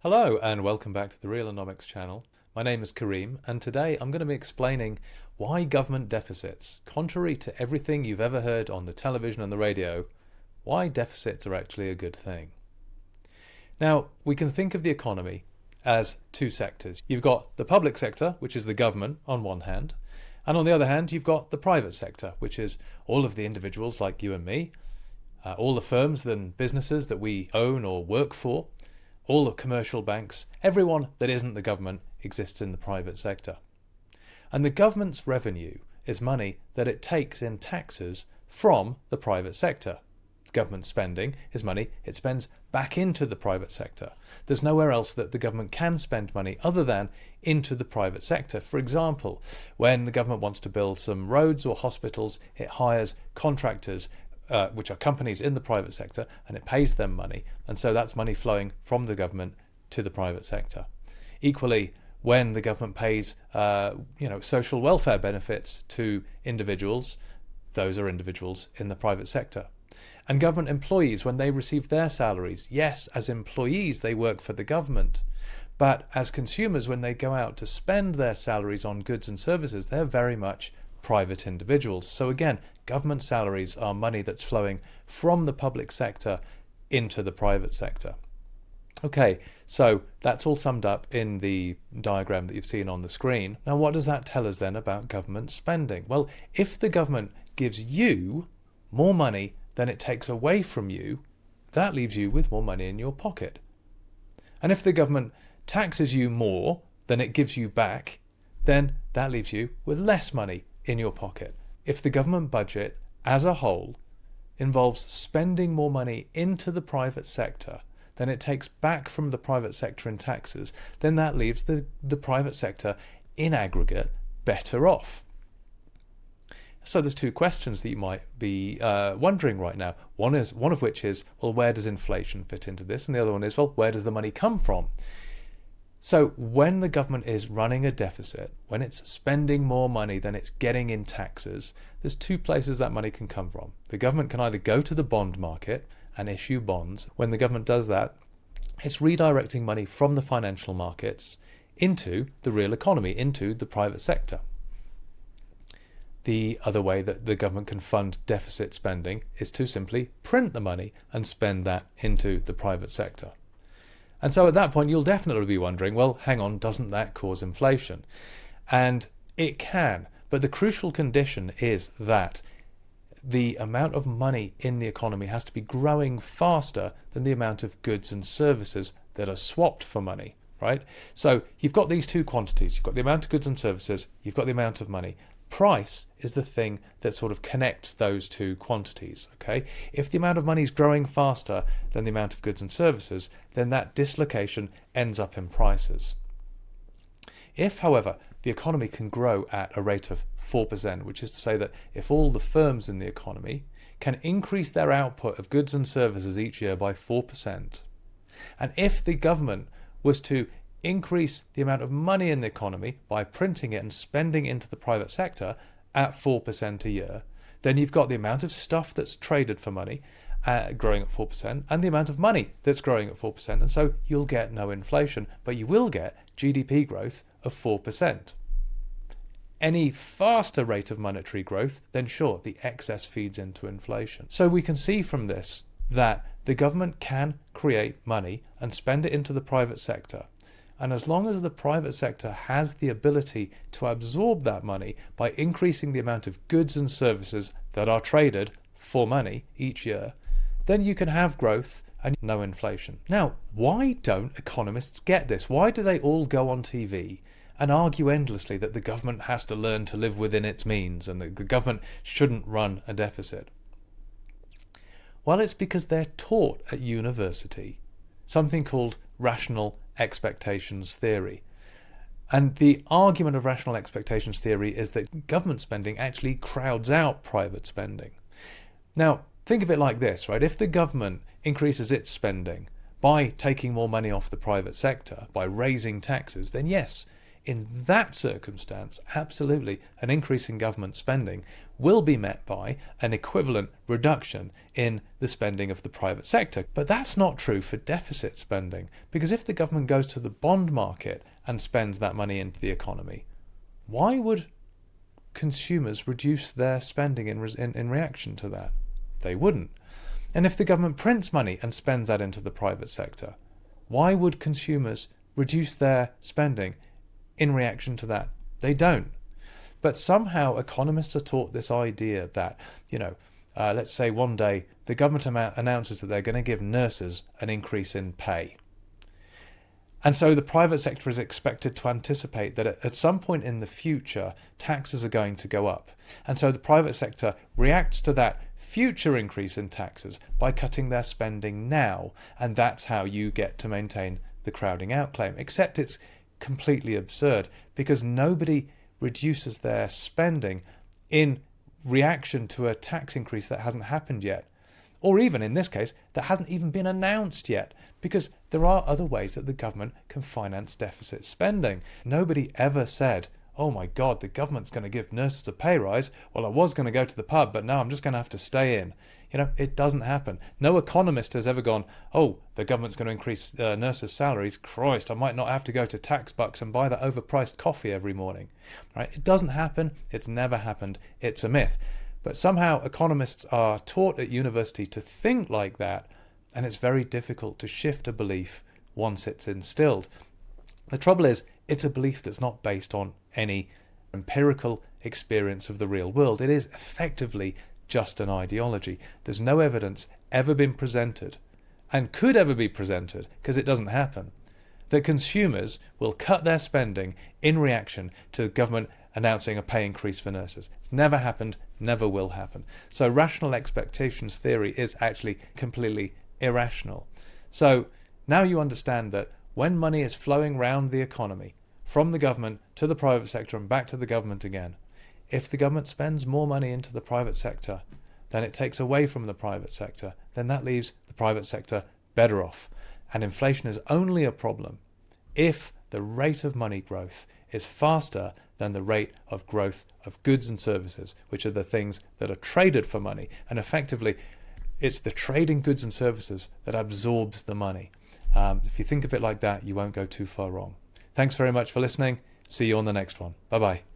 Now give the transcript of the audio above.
Hello and welcome back to the Realonomics channel. My name is Kareem and today I'm going to be explaining why government deficits, contrary to everything you've ever heard on the television and the radio, why deficits are actually a good thing. Now, we can think of the economy as two sectors. You've got the public sector, which is the government on one hand, and on the other hand you've got the private sector, which is all of the individuals like you and me, all the firms and businesses that we own or work for, all the commercial banks, everyone that isn't the government exists in the private sector. And the government's revenue is money that it takes in taxes from the private sector. Government spending is money it spends back into the private sector. There's nowhere else that the government can spend money other than into the private sector. For example, when the government wants to build some roads or hospitals, it hires contractors, which are companies in the private sector, and it pays them money, and so that's money flowing from the government to the private sector. Equally, when the government pays social welfare benefits to individuals, those are individuals in the private sector. And government employees, when they receive their salaries, yes, as employees they work for the government, but as consumers, when they go out to spend their salaries on goods and services, they're very much private individuals. So again, government salaries are money that's flowing from the public sector into the private sector. Okay, so that's all summed up in the diagram that you've seen on the screen. Now, what does that tell us then about government spending? Well, if the government gives you more money than it takes away from you, that leaves you with more money in your pocket. And if the government taxes you more than it gives you back, then that leaves you with less money in your pocket. If the government budget as a whole involves spending more money into the private sector than it takes back from the private sector in taxes, then that leaves the private sector in aggregate better off. So there's two questions that you might be wondering right now. One of which is, well, where does inflation fit into this? And the other one is, well, where does the money come from? So when the government is running a deficit, when it's spending more money than it's getting in taxes, there's two places that money can come from. The government can either go to the bond market and issue bonds. When the government does that, it's redirecting money from the financial markets into the real economy, into the private sector. The other way that the government can fund deficit spending is to simply print the money and spend that into the private sector. And so at that point, you'll definitely be wondering, well, hang on, doesn't that cause inflation? And it can, but the crucial condition is that the amount of money in the economy has to be growing faster than the amount of goods and services that are swapped for money, right? So you've got these two quantities. You've got the amount of goods and services, you've got the amount of money. Price is the thing that sort of connects those two quantities, okay? If the amount of money is growing faster than the amount of goods and services, then that dislocation ends up in prices. If, however, the economy can grow at a rate of 4%, which is to say that if all the firms in the economy can increase their output of goods and services each year by 4%, and if the government was to increase the amount of money in the economy by printing it and spending into the private sector at 4% a year, then you've got the amount of stuff that's traded for money growing at 4% and the amount of money that's growing at 4%. And so you'll get no inflation, but you will get GDP growth of 4%. Any faster rate of monetary growth, then sure, the excess feeds into inflation. So we can see from this that the government can create money and spend it into the private sector. And as long as the private sector has the ability to absorb that money by increasing the amount of goods and services that are traded for money each year, then you can have growth and no inflation. Now, why don't economists get this? Why do they all go on TV and argue endlessly that the government has to learn to live within its means and that the government shouldn't run a deficit? Well, it's because they're taught at university something called rational expectations theory. And the argument of rational expectations theory is that government spending actually crowds out private spending. Now, think of it like this, right? If the government increases its spending by taking more money off the private sector, by raising taxes, then yes, in that circumstance, absolutely, an increase in government spending will be met by an equivalent reduction in the spending of the private sector. But that's not true for deficit spending, because if the government goes to the bond market and spends that money into the economy, why would consumers reduce their spending in reaction to that? They wouldn't. And if the government prints money and spends that into the private sector, why would consumers reduce their spending in reaction to that? They don't. But somehow economists are taught this idea that, let's say one day the government announces that they're going to give nurses an increase in pay. And so the private sector is expected to anticipate that at some point in the future, taxes are going to go up. And so the private sector reacts to that future increase in taxes by cutting their spending now. And that's how you get to maintain the crowding out claim. Except it's completely absurd, because nobody reduces their spending in reaction to a tax increase that hasn't happened yet. Or even in this case, that hasn't even been announced yet, because there are other ways that the government can finance deficit spending. Nobody ever said, oh my God, the government's going to give nurses a pay rise. Well, I was going to go to the pub, but now I'm just going to have to stay in. It doesn't happen. No economist has ever gone, oh, the government's going to increase nurses' salaries. Christ, I might not have to go to Tax Bucks and buy that overpriced coffee every morning. Right? It doesn't happen. It's never happened. It's a myth. But somehow economists are taught at university to think like that, and it's very difficult to shift a belief once it's instilled. The trouble is, it's a belief that's not based on any empirical experience of the real world. It is effectively just an ideology. There's no evidence ever been presented, and could ever be presented, because it doesn't happen, that consumers will cut their spending in reaction to the government announcing a pay increase for nurses. It's never happened, never will happen. So rational expectations theory is actually completely irrational. So now you understand that when money is flowing round the economy, from the government to the private sector and back to the government again, if the government spends more money into the private sector than it takes away from the private sector, then that leaves the private sector better off. And inflation is only a problem if the rate of money growth is faster than the rate of growth of goods and services, which are the things that are traded for money. And effectively, it's the trade in goods and services that absorbs the money. If you think of it like that, you won't go too far wrong. Thanks very much for listening. See you on the next one. Bye-bye.